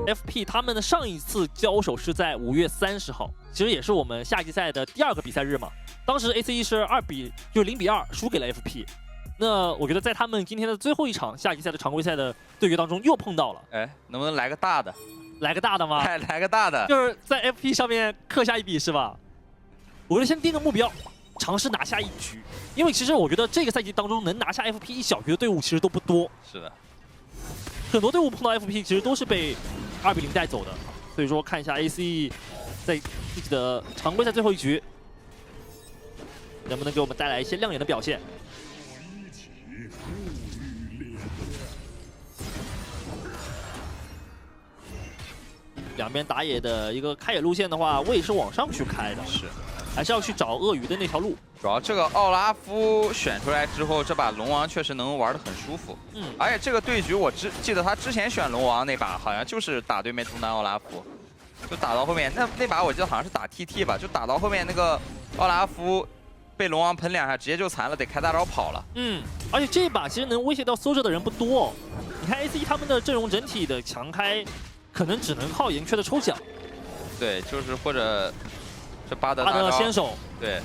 FP 他们的上一次交手是在5月30号，其实也是我们夏季赛的第2个比赛日嘛。当时 ACE 是0比2输给了 FP。那我觉得在他们今天的最后一场夏季赛的常规赛的对决当中又碰到了。哎，能不能来个大的？来个大的吗？来个大的，就是在 FP 上面刻下一笔是吧？我觉得先定个目标，尝试拿下1局，因为其实我觉得这个赛季当中能拿下 FP 1小局的队伍其实都不多。是的，很多队伍碰到 FP 其实都是被2比0带走的，所以说看一下 ACE 在自己的常规赛最后1局能不能给我们带来一些亮眼的表现。两边打野的一个开野路线的话，我也是往上去开的，是，还是要去找鳄鱼的那条路。主要这个奥拉夫选出来之后，这把龙王确实能玩得很舒服。而且这个对局我记得他之前选龙王那把好像就是打对面中单奥拉夫，就打到后面那把我记得好像是打 TT 吧，就打到后面那个奥拉夫被龙王喷2下，直接就残了，得开大招跑了。而且这把其实能威胁到Soldier的人不多哦。你看 ACE 他们的阵容整体的强开。可能只能靠岩雀的抽奖，对，就是或者这巴德先手，对。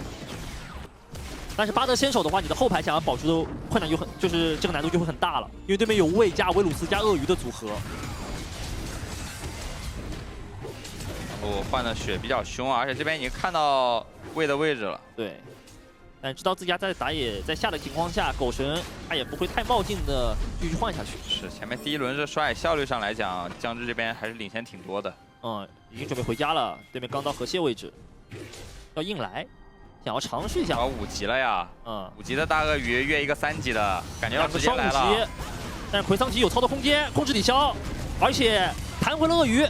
但是巴德先手的话，你的后排想要保住的困难就是这个难度就会很大了，因为对面有魏加维鲁斯加鳄鱼的组合。然后换的血比较凶，而且这边已经看到魏的位置了。对。但知道自家在打野在下的情况下，狗神他也不会太冒进的继续换下去。是，前面第1轮这刷野效率上来讲，姜汁这边还是领先挺多的。已经准备回家了，对面刚到河蟹位置，要硬来，想要尝试一下。要5级了呀，5级的大鳄鱼越一个3级的，感觉要直接来了。但是奎桑奇有操作空间，控制抵消，而且弹回了鳄鱼。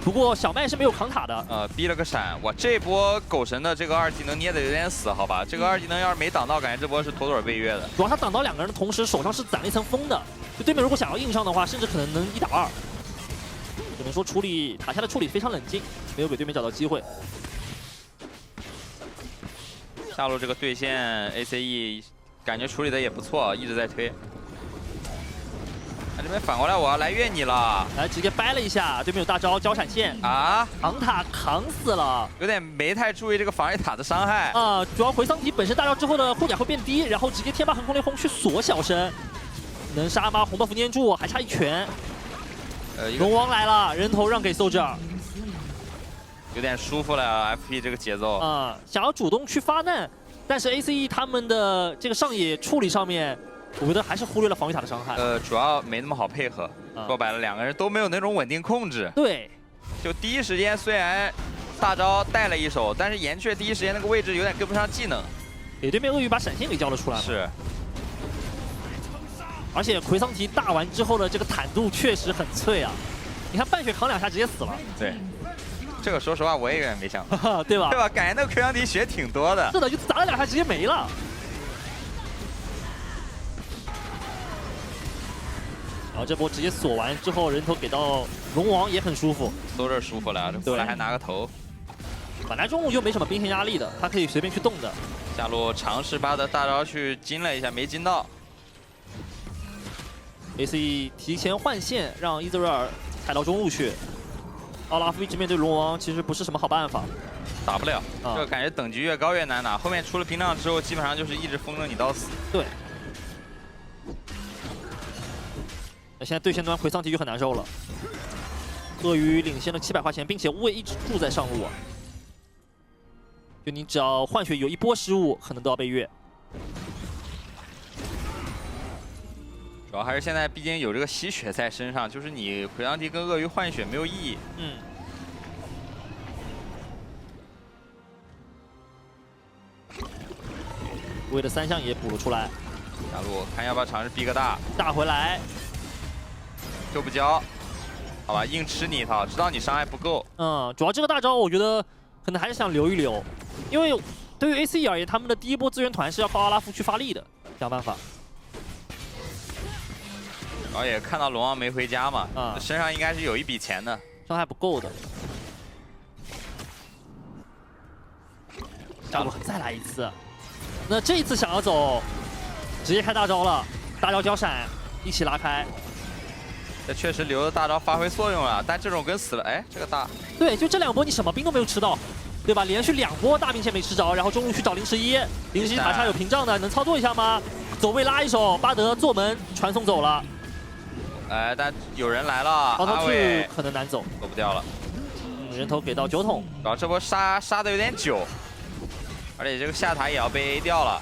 不过小麦是没有扛塔的，逼了个闪。哇，这波狗神的这个2技能捏的有点死，好吧？这个2技能要是没挡到，感觉这波是妥妥被越的。主要他挡到2个人的同时，手上是攒了一层风的。就对面如果想要硬上的话，甚至可能能1打2。只能说塔下的处理非常冷静，没有给对面找到机会。下路这个对线 ACE 感觉处理的也不错，一直在推。这边反过来，我要来越你了！来，直接掰了一下，对面有大招交闪现啊，扛塔扛死了，有点没太注意这个防御塔的伤害主要回桑提本身大招之后的护甲会变低，然后直接天霸横空雷轰去锁小生，能杀吗？红 buff 粘住，还差1拳。龙王来了，人头让给 Soldier， 有点舒服了 FP 这个节奏想要主动去发难，但是 ACE 他们的这个上野处理上面。我觉得还是忽略了防御塔的伤害。主要没那么好配合。说白了，2个人都没有那种稳定控制。对。就第一时间虽然大招带了1手，但是岩雀第一时间那个位置有点跟不上技能。给对面鳄鱼把闪现给交了出来。是。而且奎桑提大完之后的这个坦度确实很脆啊！你看半血扛2下直接死了。对。这个说实话我也有点没想到，对吧？对吧？感觉那个奎桑提血挺多的。是的，就砸了2下直接没了。然后这波直接锁完之后，人头给到龙王也很舒服，都是舒服了。这过来还拿个头，本来中路就没什么兵线压力的，他可以随便去动的。下路尝试巴的大招去金了一下，没金到。ACE 提前换线，让伊泽瑞尔踩到中路去。奥拉夫一直面对龙王，其实不是什么好办法，打不了。这个感觉等级越高越难打，后面出了屏障之后，基本上就是一直封着你到死。对。那现在对线端奎桑提就很难受了，鳄鱼领先了700块钱，并且无畏一直住在上路啊。就你只要换血有1波失误，可能都要被越。主要还是现在毕竟有这个吸血在身上，就是你奎桑提跟鳄鱼换血没有意义。无畏的3项也补了出来。下路看要不要尝试逼个大回来。就不交，好吧，硬吃你一套，知道你伤害不够。主要这个大招我觉得可能还是想留一留，因为对于 ACE 而言，他们的第1波资源团是要靠奥拉夫去发力的，想办法。然后也看到龙王没回家嘛，身上应该是有一笔钱的，伤害不够的。下路再来一次，那这一次想要走，直接开大招了，大招交闪，一起拉开。这确实留的大招发挥作用了，但这种跟死了，哎，这个大，对，就这2波你什么兵都没有吃到，对吧？连续2波大兵线没吃着，然后中路去找011，011塔上有屏障的，能操作一下吗？走位拉一手，巴德坐门传送走了。哎，但有人来了，阿伟可能难走，走不掉了。人头给到9桶，然后这波杀的有点久，而且这个下塔也要被 A 掉了。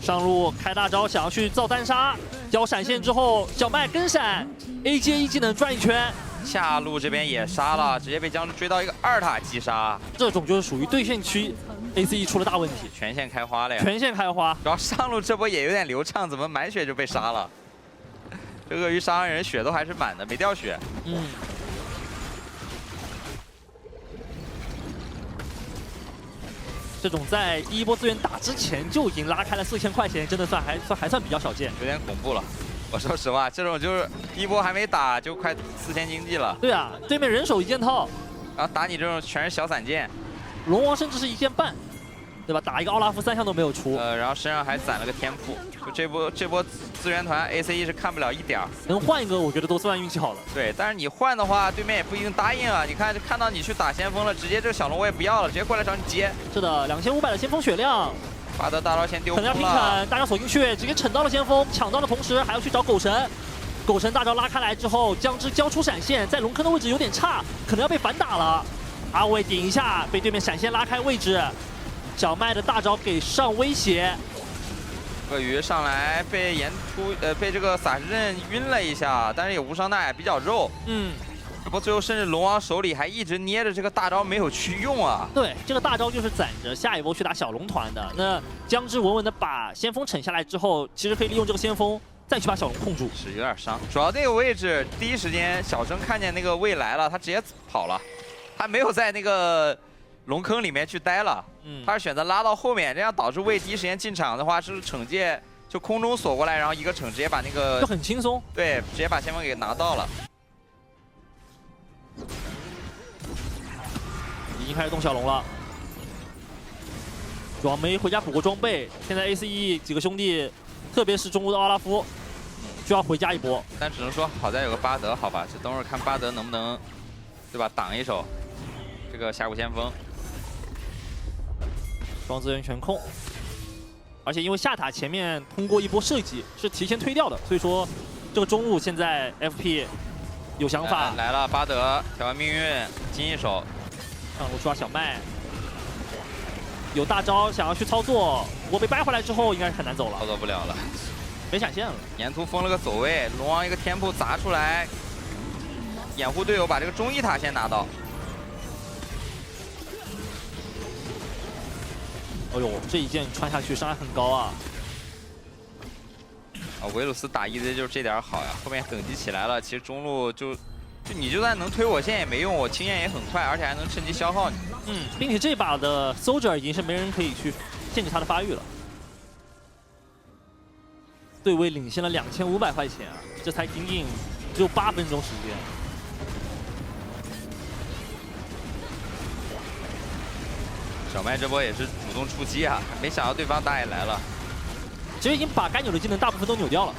上路开大招，想要去造单杀，交闪现之后，小麦跟闪 ，A 接1技能转一圈。下路这边也杀了，直接被僵尸追到一个2塔击杀。这种就是属于对线区 ，ACE 出了大问题，全线开花了呀！全线开花。然后上路这波也有点流畅，怎么满血就被杀了？这鳄鱼杀完人血都还是满的，没掉血。这种在第1波资源打之前就已经拉开了4000块钱，真的还算比较少见，有点恐怖了。我说实话，这种就是第1波还没打就快4000经济了。对啊，对面人手1件套，然后打你这种全是小散件，龙王甚至是1件半，对吧？打一个奥拉夫3项都没有出。然后身上还攒了个天赋，就这波资源团 ACE 是看不了一点儿。能换一个，我觉得都算运气好了。对，但是你换的话，对面也不一定答应啊。你看到你去打先锋了，直接这个小龙我也不要了，直接过来找你接。是的，2500的先锋血量。巴德大招先丢空了，可能要拼砍，大招锁进去，直接啃到了先锋，抢到的同时还要去找狗神。狗神大招拉开来之后，姜汁交出闪现，在龙坑的位置有点差，可能要被反打了。阿伟顶一下，被对面闪现拉开位置。小麦的大招给上威胁，鳄鱼上来被被这个洒石阵晕了一下，但是也无伤大雅，比较肉。这波最后甚至龙王手里还一直捏着这个大招没有去用啊。对，这个大招就是攒着下一波去打小龙团的。那姜汁稳稳的把先锋惩下来之后，其实可以利用这个先锋再去把小龙控住。是有点伤，主要那个位置第一时间小生看见那个位来了，他直接跑了，他没有在那个龙坑里面去待了。他是选择拉到后面，这样导致魏第一时间进场的话，是惩戒就空中锁过来，然后一个惩直接把那个就很轻松，对，直接把先锋给拿到了。已经开始动小龙了，主要没回家补过装备，现在 ACE 几个兄弟，特别是中路的奥拉夫，就要回家一波。但只能说好在有个巴德，好吧，这等会儿看巴德能不能，对吧，挡一手这个峡谷先锋。双资源全控，而且因为下塔前面通过一波设计是提前推掉的，所以说这个中路现在 FP 有想法。来了，巴德调完命运金一手，上路刷小麦，有大招想要去操作，不过被掰回来之后应该是很难走了，操作不了了，没闪现了。沿途封了个走位，龙王一个天赋砸出来，掩护队友把这个中一塔先拿到。哎呦，这一剑穿下去伤害很高啊！维鲁斯打EZ就是这点好呀，后面等级起来了，其实中路你就算能推我线也没用，我清线也很快，而且还能趁机消耗你。并且这把的 Soldier 已经是没人可以去限制他的发育了。对位领先了2500块钱啊，这才仅仅只有8分钟时间。小麦这波也是主动出击啊，没想到对方打野来了。其实已经把该扭的技能大部分都扭掉了，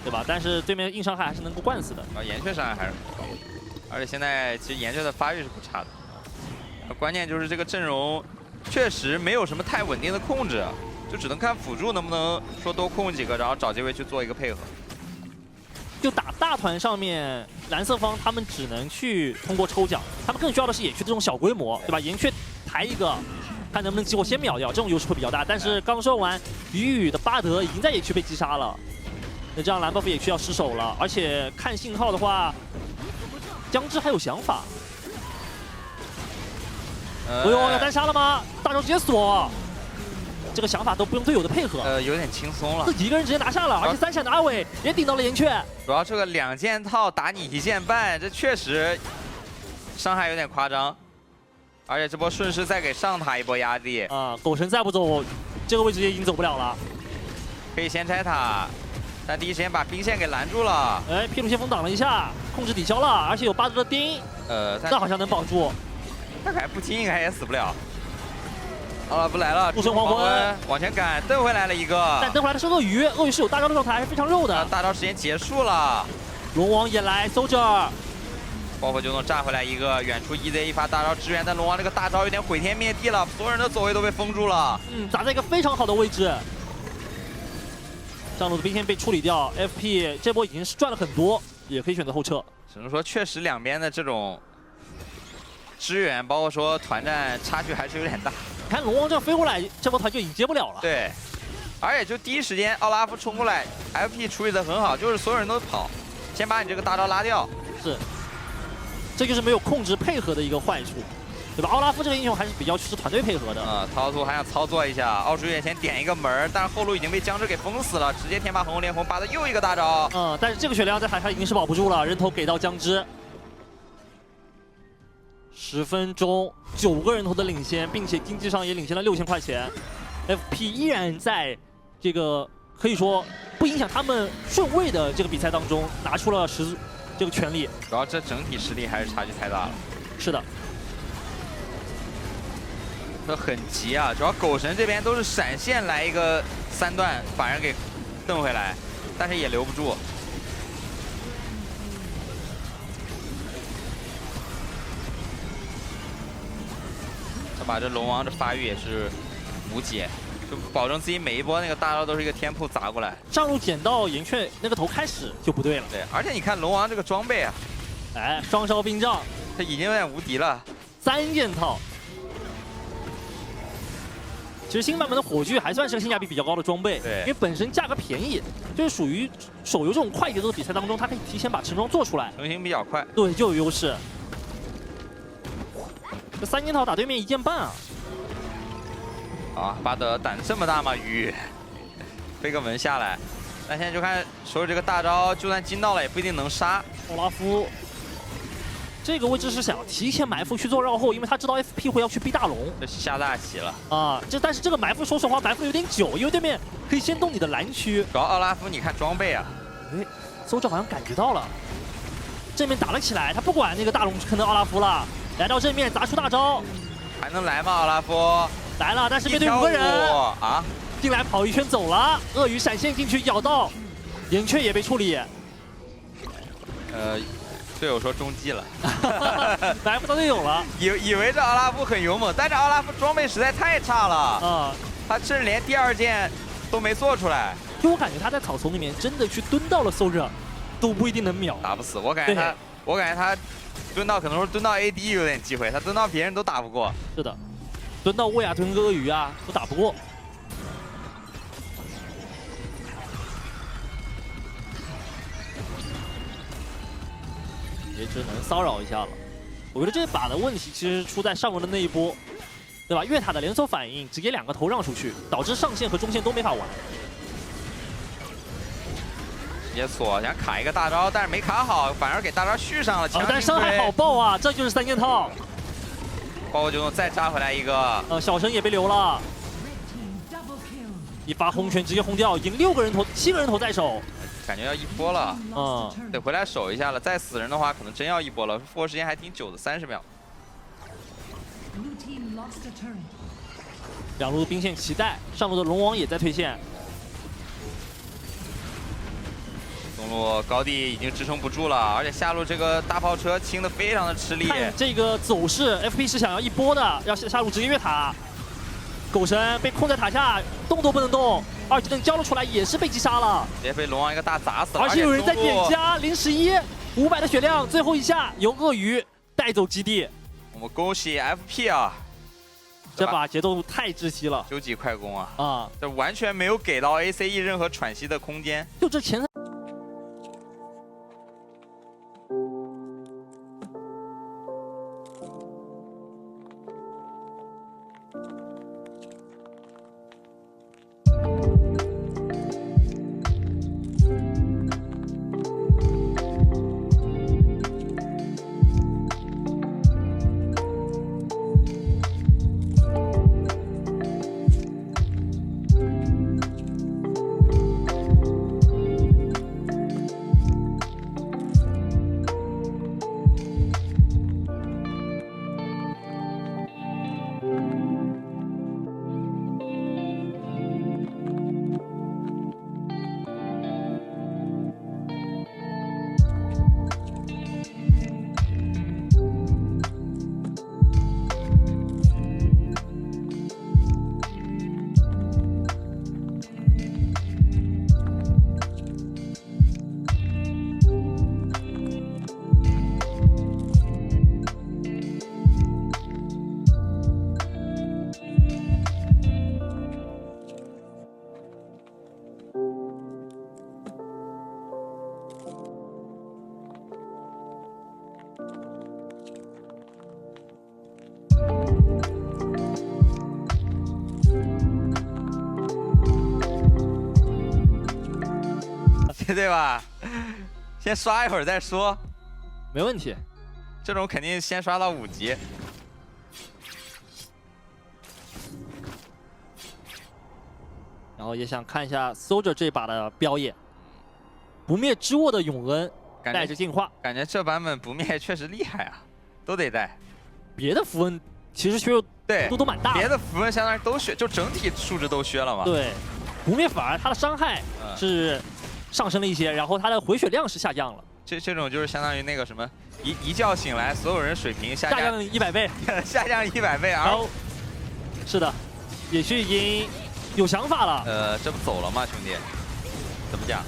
对吧？但是对面硬伤害还是能够灌死的。岩雀伤害还是很高，而且现在其实岩雀的发育是不差的。关键就是这个阵容确实没有什么太稳定的控制，就只能看辅助能不能说多控几个，然后找机会去做一个配合。就打大团上面，蓝色方他们只能去通过抽奖，他们更需要的是野区这种小规模，对吧？岩雀抬一个，看能不能激活先秒掉，这种优势会比较大。但是刚说完，雨雨的巴德已经在野区被击杀了，那这样蓝 buff 野区要失手了。而且看信号的话，姜汁还有想法。哎呦，要单杀了吗？大招直接锁，这个想法都不用队友的配合。有点轻松了，自己一个人直接拿下了，而且3闪的阿伟也顶到了岩雀。主要这个2件套打你1件半，这确实伤害有点夸张。而且这波顺势再给上塔一波压力啊！狗神再不走，这个位置也已经走不了了。可以先拆塔，但第一时间把兵线给拦住了。哎，披露先锋挡了一下，控制抵消了，而且有巴德的钉，那好像能保住。大概不听应该也死不了。奥拉夫来了，诸神黄昏往前赶，蹬回来了一个。但蹬回来的是鳄鱼，鳄鱼是有大招的状态，还是非常肉的。大招时间结束了，龙王也来 ，Soldier， 包括就能炸回来一个，远处 EZ 一发大招支援，但龙王这个大招有点毁天灭地了，所有人的走位都被封住了。砸在一个非常好的位置。上路的兵线被处理掉 ，FP 这波已经是赚了很多，也可以选择后撤。只能说，确实两边的这种支援，包括说团战差距还是有点大。你看龙王这样飞过来，这波团就已经接不了了。对，而且就第一时间奥拉夫冲过来 ，FP 处理的很好，就是所有人都跑，先把你这个大招拉掉。是，这就是没有控制配合的一个坏处，对吧？奥拉夫这个英雄还是比较吃团队配合的。涛图还想操作一下，奥主也先点一个门，但是后路已经被僵尸给封死了，直接天霸红红连红拔的又一个大招。但是这个血量在海上已经是保不住了，人头给到僵尸。10分钟9个人头的领先，并且经济上也领先了6000块钱。FP 依然在这个可以说不影响他们顺位的这个比赛当中拿出了这个权利。主要这整体实力还是差距太大了。是的。这很急啊！主要狗神这边都是闪现来一个3段把人给蹬回来，但是也留不住。他把这龙王这发育也是无解，就保证自己每一波那个大招都是一个天铺砸过来。上路捡到岩雀那个头开始就不对了。对，而且你看龙王这个装备啊，哎，双烧冰杖，他已经有点无敌了。3件套。其实新版本的火炬还算是个性价比比较高的装备，对，因为本身价格便宜，就是属于手游这种快节奏的比赛当中，它可以提前把成装做出来，成型比较快，对，就有优势。这3件套打对面1件半啊！啊，巴德胆这么大吗？鱼飞个门下来，但现在就看手里这个大招，就算金到了也不一定能杀。奥拉夫这个位置是想提前埋伏去做绕后，因为他知道 FP 会要去逼大龙，这下大棋了啊！但是这个埋伏，说实话埋伏有点久，因为对面可以先动你的蓝区。主要奥拉夫，你看装备啊，哎，搜着好像感觉到了，正面打了起来，他不管那个大龙坑的奥拉夫了，来到正面砸出大招，还能来吗？奥拉夫来了，但是面对5个人啊，进来跑一圈走了，鳄鱼闪现进去咬到，岩雀也被处理。队友说中计了，来不到队友了，以为这奥拉夫很勇猛，但是奥拉夫装备实在太差了他甚至连第2件都没做出来。就我感觉他在草丛里面真的去蹲到了搜着，都不一定能秒，打不死。我感觉他蹲到可能说蹲到 AD 有点机会，他蹲到别人都打不过。是的，蹲到沃亚吞鳄鱼啊都打不过。也只能骚扰一下了。我觉得这把的问题其实出在上路的那一波，对吧？越塔的连锁反应，直接2个头让出去，导致上线和中线都没法玩。直接锁，想卡一个大招，但是没卡好，反而给大招续上了。但是伤害好爆啊！这就是3件套。包括就能再扎回来一个。小神也被留了。一发红拳直接轰掉，已经6个人头、7个人头在手。感觉要一波了，得回来守一下了。再死人的话，可能真要一波了。复活时间还挺久的，30秒。两路兵线齐带，上路的龙王也在退线。中路高地已经支撑不住了，而且下路这个大炮车清的非常的吃力。看这个走势 ，FP 是想要一波的，要下路直接越塔。狗神被控在塔下，动都不能动。2技能交了出来，也是被击杀了，直接被龙王一个大砸死了。而且有人在点加011，500的血量，最后一下由鳄鱼带走基地。我们恭喜 FP 啊！这把节奏太窒息了，9级快攻啊！这完全没有给到 ACE 任何喘息的空间。就这前3。对吧？先刷一会儿再说，没问题。这种肯定先刷到5级。然后也想看一下 Soldier 这把的标演，不灭之握的永恩带着进化，感觉这版本不灭确实厉害啊，都得带。别的符文其实削弱度都蛮大的，别的符文相当于都削，就整体数值都削了嘛。对，不灭反而它的伤害是上升了一些，然后它的回血量是下降了。这种就是相当于那个什么，一觉醒来，所有人水平下降100倍，下降100倍。然后是的，野区已经有想法了。这不走了吗，兄弟？怎么讲？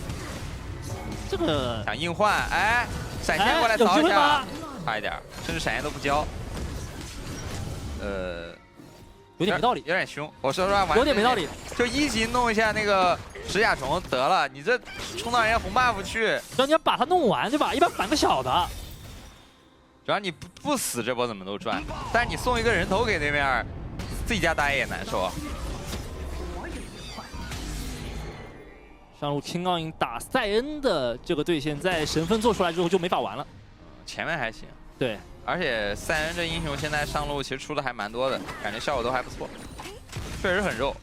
这个想硬换，哎，闪现过来扫一下，差一点，甚至闪现都不交。有点没道理，有点凶。我说实话，有点没道理。就1级弄一下那个石甲虫得了，你这冲到人家红 buff 去，让你要把它弄完，对吧？一般反个小的。主要你不死这波怎么都赚，但是你送一个人头给对面，自己家打野也难受啊。上路青钢影打塞恩的这个队线，在神分做出来之后就没法玩了。前面还行，对，而且塞恩这英雄现在上路其实出的还蛮多的，感觉效果都还不错，确实很肉。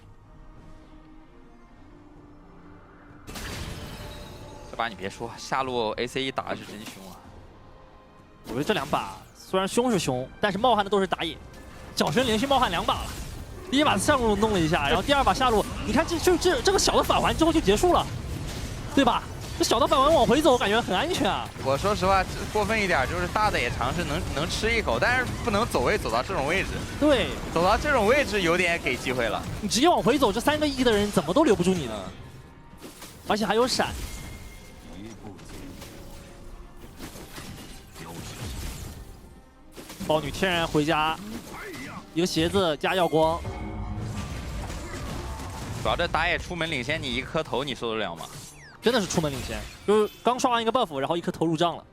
这把你别说，下路 ACE 打的是真凶啊！我觉得这2把虽然凶是凶，但是冒汗的都是打野。小轩连续冒汗2把了。第一把上路弄了一下，然后第2把下路，你看这个小的返还之后就结束了，对吧？这小的返还往回走，我感觉很安全啊。我说实话，过分一点就是大的也尝试能吃一口，但是不能走位走到这种位置。对，走到这种位置有点给机会了。你直接往回走，这3个1的人怎么都留不住你的，而且还有闪。豹女天然回家，一个鞋子加耀光。主要这打野出门领先，你一颗头你受得了吗？真的是出门领先，就是刚刷完一个 buff， 然后一颗头入账了，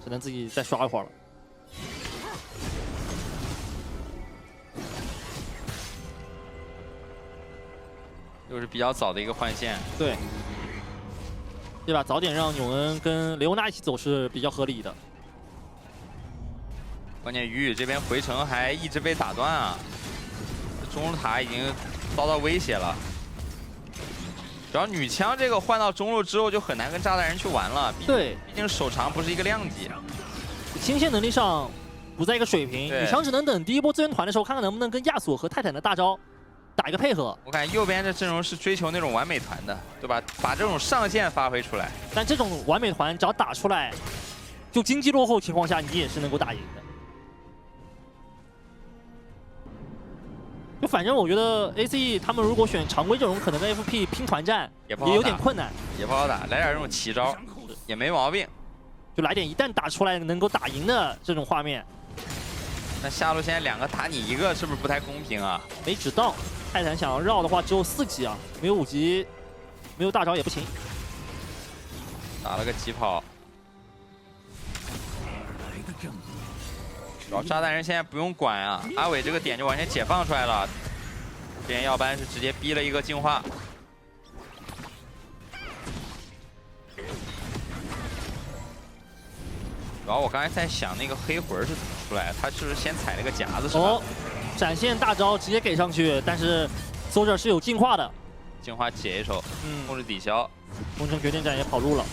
只能自己再刷一会儿了。又是比较早的一个换线，对，对吧？早点让永恩跟雷欧娜一起走是比较合理的。关键雨雨这边回城还一直被打断啊，中路塔已经遭到威胁了。主要女枪这个换到中路之后就很难跟炸弹人去玩了，对，毕竟手长不是一个量级，清线能力上不在一个水平。女枪只能等第一波资源团的时候，看看能不能跟亚索和泰坦的大招打一个配合。我感觉右边的阵容是追求那种完美团的，对吧？把这种上限发挥出来。但这种完美团只要打出来，就经济落后情况下，你也是能够打赢的。就反正我觉得 ACE 他们如果选常规阵容，可能跟 FP 拼团战也有点困难，也不好打。来点这种奇招也没毛病，就来点一旦打出来能够打赢的这种画面。那下路现在2个打你1个，是不是不太公平啊？没指到，泰坦想要绕的话只有4级啊，没有5级，没有大招也不行。打了个疾跑。主要炸弹人现在不用管啊，阿伟这个点就完全解放出来了。这边耀斑是直接逼了一个净化。主要我刚才在想那个黑魂是怎么出来的，他是不是先踩了个夹子是吧？哦，闪现大招直接给上去，但是 Soldier 是有净化的，净化解一手，控制抵消。风城决定战也跑路了。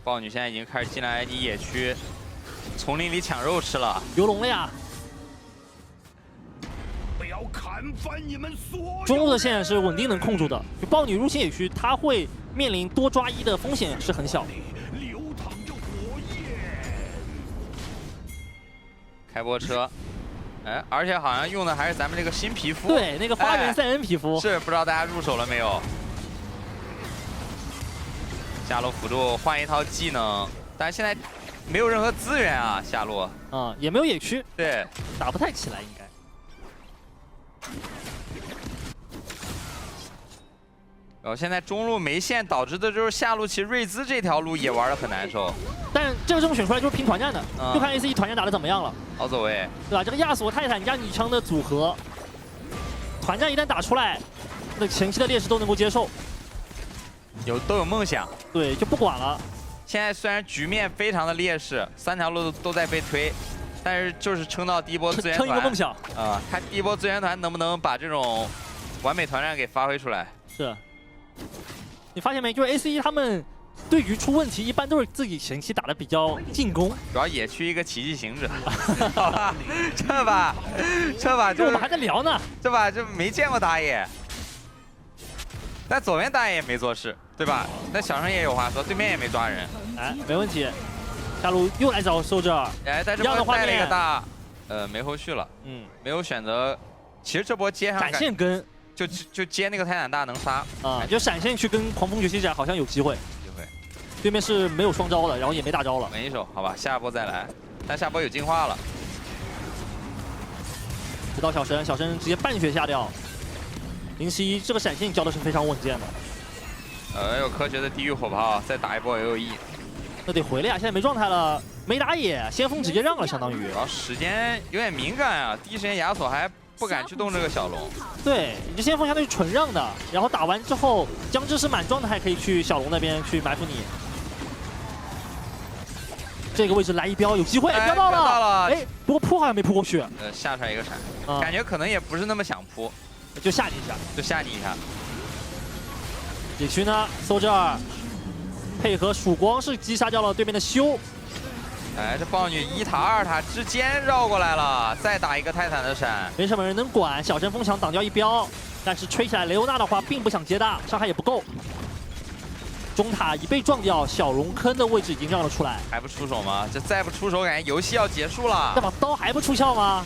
豹女现在已经开始进来你野区，丛林里抢肉吃了，游龙了呀！我要砍翻你们所有！中路的线是稳定能控住的，就豹女入侵野区，它会面临多抓1的风险是很小。流淌着火焰。开波车，哎，而且好像用的还是咱们这个新皮肤，对，那个花园塞恩皮肤，是不知道大家入手了没有？下路辅助换一套技能，但是现在没有任何资源啊，下路也没有野区，对，打不太起来应该。然后现在中路没线，导致的就是下路其实瑞兹这条路也玩得很难受。但这个阵容选出来就是拼团战的，就看 ACE 团战打得怎么样了。好走位，对吧？这个亚索泰坦加女枪的组合，团战一旦打出来，那前期的劣势都能够接受，都有梦想。对，就不管了。现在虽然局面非常的劣势，3条路都在被推，但是就是撑到第一波资源团，撑一个梦想啊！看第一波资源团能不能把这种完美团战给发挥出来。是，你发现没？就是 ACE 他们对于出问题，一般都是自己前期打的比较进攻，主要野区一个奇迹行者，好吧，这把就我们还在聊呢，这把就没见过打野，但左边打野也没做事，对吧？那小生也有话说，对面也没抓人，哎，没问题。下路又来找Soldier，哎，但这波带了一个大，没后续了，没有选择。其实这波接上闪现跟就接那个泰坦大能杀啊，就闪现去跟狂风崛起斩好像有机会。对面是没有双招的，然后也没大招了。稳一手，好吧，下波再来。但下波有进化了。直到小神直接半血下掉。07这个闪现交的是非常稳健的。有科学的地狱火炮，再打一波也有意义。那得回来呀，现在没状态了，没打野，先锋直接让了，相当于。主要时间有点敏感啊，第一时间亚索还不敢去动这个小龙。对，你这先锋相当于纯让的，然后打完之后，姜汁是满状态，可以去小龙那边去埋伏你。这个位置来一镖，有机会，飙到了，哎，不过扑好像没扑过去。下出来一个闪，感觉可能也不是那么想扑，就吓你一下，野区呢，Soldier配合曙光是击杀掉了对面的修。哎，这豹女1塔2塔之间绕过来了，再打一个泰坦的闪，没什么人能管。小神风墙挡掉一镖，但是吹起来雷欧娜的话并不想接大，伤害也不够。中塔一被撞掉，小龙坑的位置已经让了出来，还不出手吗？这再不出手，感觉游戏要结束了。这把刀还不出鞘吗？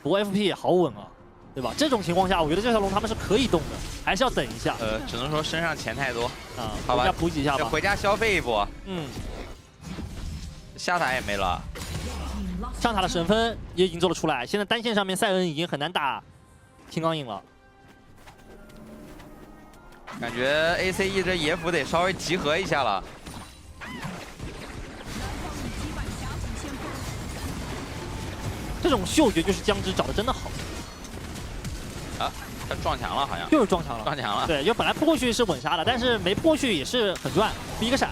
不过 FP 好稳啊，对吧？这种情况下，我觉得这条龙他们是可以动的，还是要等一下。只能说身上钱太多啊，好吧，补给一下吧，回家消费一波。下塔也没了，上塔的神分也已经做了出来。现在单线上面赛恩已经很难打青钢影了。感觉 ACE 这野辅得稍微集合一下了。这种嗅觉就是姜汁找的真的好。啊，他撞墙了好像。就是撞墙了。撞墙了。对，就本来扑过去是稳杀的，但是没扑过去也是很赚，第一个闪。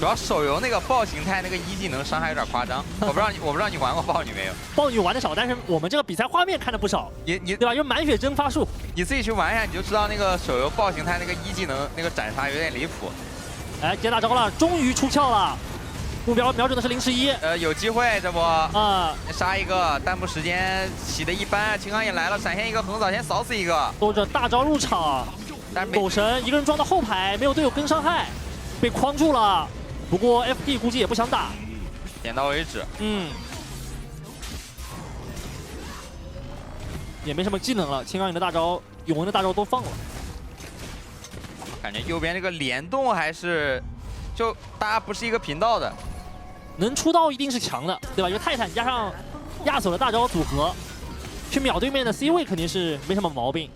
主要手游那个豹形态那个一技能伤害有点夸张，我不知道你玩过豹女没有？豹女玩的少，但是我们这个比赛画面看的不少。你对吧？就满血蒸发术，你自己去玩一下，你就知道那个手游豹形态那个一技能那个斩杀有点离谱。哎，接大招了，终于出鞘了，目标瞄准的是011。有机会这波啊，杀一个，弹幕时间起的一般，青钢也来了，闪现一个横扫，先扫死一个。拖着大招入场，但是狗神一个人撞到后排，没有队友跟伤害，被框住了。不过 FP 估计也不想打，点到为止。也没什么技能了，青钢影的大招、永文的大招都放了。感觉右边这个联动还是，就大家不是一个频道的，能出刀一定是强的，对吧？因为泰坦加上亚索的大招组合，去秒对面的 C 位肯定是没什么毛病。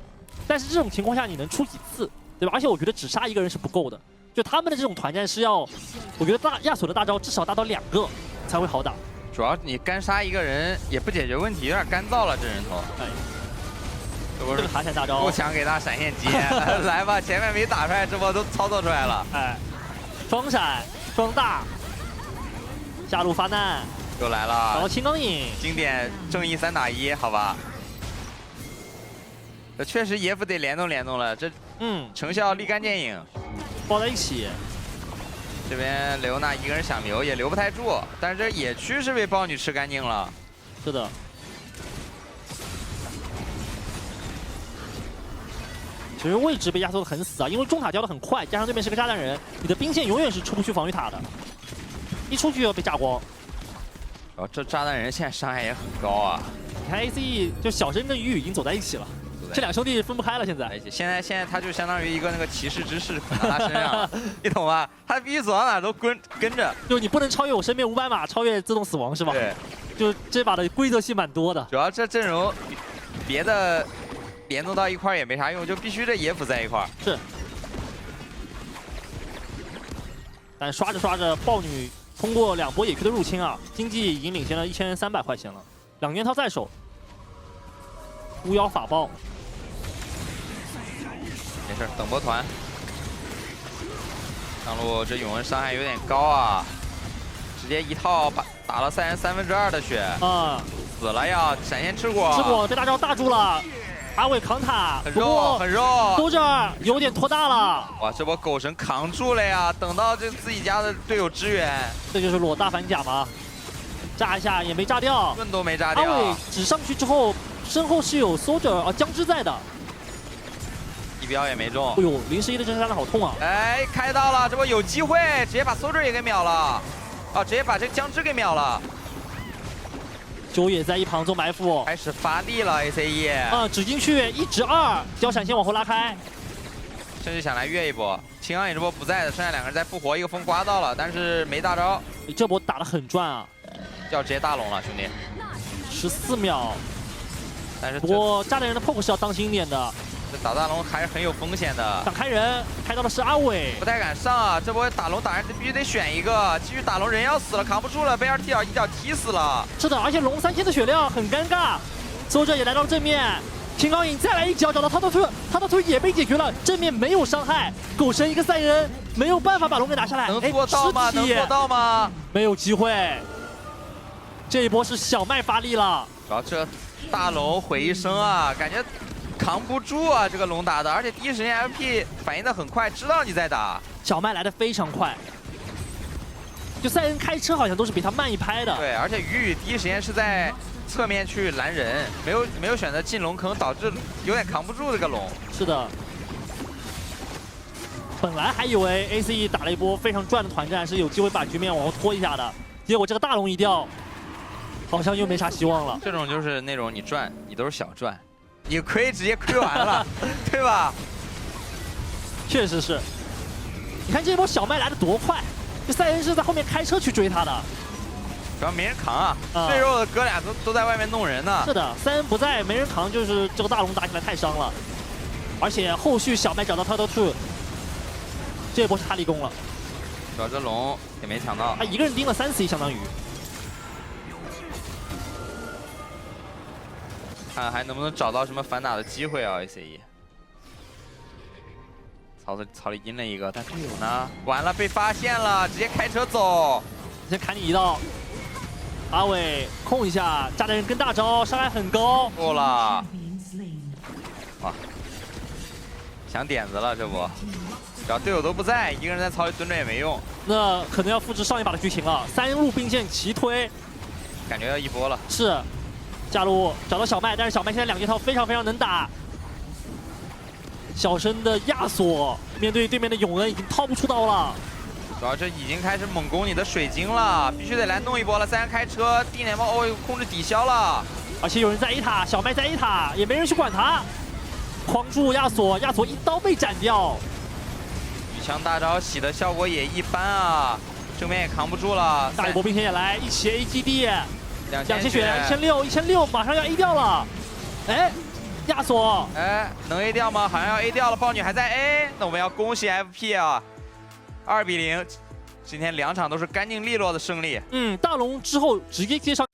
但是这种情况下你能出几次，对吧？而且我觉得只杀一个人是不够的。就他们的这种团战是要，我觉得亚索的大招至少达到2个才会好打。主要你干杀一个人也不解决问题，有点干燥了这人头。哎，这个卡闪大招不想给他闪现接，来吧，前面没打出来，这波都操作出来了。哎，双闪双大，下路发难又来了，然后青钢影经典正义3打1，好吧。这确实野辅得联动了，这成效立竿见影。抱在一起，这边雷欧娜一个人想留也留不太住，但是这野区是被豹女吃干净了。是的。其实位置被压缩的很死啊，因为中塔交的很快，加上对面是个炸弹人，你的兵线永远是出不去防御塔的，一出去就要被炸光。然后这炸弹人现在伤害也很高啊！你看 ACE 就小生跟鱼已经走在一起了。这两兄弟分不开了，现在他就相当于一个那个骑士之势捆到他身上了，你懂吧？他必须走到哪都跟着，就你不能超越我身边500码，超越自动死亡是吧？对，就这把的规则性蛮多的。主要这阵容别的联动到一块也没啥用，就必须这野辅在一块。是，但刷着刷着，豹女通过2波野区的入侵啊，经济已经领先了1300块钱了。2件套在手，巫妖法爆，没事，等波团。上路这永恩伤害有点高啊，直接一套打了赛人2/3的血啊，死了呀！闪现吃果，吃果被大招大住了，阿伟扛塔，很肉很肉，都这儿有点拖大了。哇，这波狗神扛住了呀！等到这自己家的队友支援，这就是裸大反甲嘛，炸一下也没炸掉，盾都没炸掉。阿伟只上去之后，身后是有 Soldier 啊姜汁在的。 一标也没中，哎呦，011的真杀的好痛啊！哎，开到了，这波有机会，直接把 Soldier 也给秒了，啊，直接把这个姜汁给秒了。九野在一旁做埋伏，开始发力了 ACE。啊，指进去1指2，交闪现往后拉开，甚至想来越一波。秦阳也这波不在的，剩下2个人在复活，一个风刮到了，但是没大招。这波打得很赚啊！要直接大龙了，兄弟。14秒，但是不过炸弹人的 poke 是要当心一点的。 这打大龙还是很有风险的，想开人，开到的是阿伟，不太敢上啊！这波打龙打人必须得选一个，继续打龙人要死了，扛不住了，被2T一脚踢死了。是的，而且龙3000的血量很尴尬，搜者也来到了正面，秦高影再来一脚找到他的腿，他的腿也被解决了，正面没有伤害，狗神一个赛人没有办法把龙给拿下来，能做到吗？能做到吗？没有机会，这一波是小麦发力了，主要这大龙毁一生啊，感觉。 扛不住啊，这个龙打的，而且第一时间 FP 反应的很快，知道你在打。小麦来的非常快，就赛人开车好像都是比他慢一拍的。对，而且雨雨第一时间是在侧面去拦人，没有选择进龙坑，导致有点扛不住这个龙。是的，本来还以为 ACE 打了一波非常赚的团战，是有机会把局面往后拖一下的，结果这个大龙一掉，好像又没啥希望了。这种就是那种你赚，你都是小赚。 你亏直接亏完了，对吧？确实是。你看这一波小麦来的多快，这赛人是在后面开车去追他的，主要没人扛啊，最肉的哥俩都在外面弄人呢。是的，赛人不在，没人扛，就是这个大龙打起来太伤了，而且后续小麦找到他的 2， 这一波是他立功了。主要这龙也没抢到，他一个人盯了3C， 相当于。 看还能不能找到什么反打的机会啊 ！ACE， 草里阴了一个，但队友呢？完了，被发现了，直接开车走。先砍你一刀，阿伟控一下，炸弹人跟大招，伤害很高。够了，哇，想点子了这波，只要队友都不在，一个人在草里蹲着也没用。那可能要复制上一把的剧情了，3路并线齐推，感觉要一波了。是。 下路找到小麦，但是小麦现在2件套非常能打。小生的亚索面对对面的永恩已经掏不出刀了。主要这已经开始猛攻你的水晶了，必须得来弄一波了。3人开车，地脸猫哦控制抵消了，而且有人在 A 塔，小麦在 A 塔，也没人去管他。框住亚索，亚索一刀被斩掉。羽枪大招洗的效果也一般啊，正面也扛不住了。大一波冰天也来，一起 AGD。 2000血，1600，马上要 A 掉了。哎，亚索，哎，能 A 掉吗？好像要 A 掉了，豹女还在 A。那我们要恭喜 FP 啊，2比0，今天2场都是干净利落的胜利。大龙之后直接接上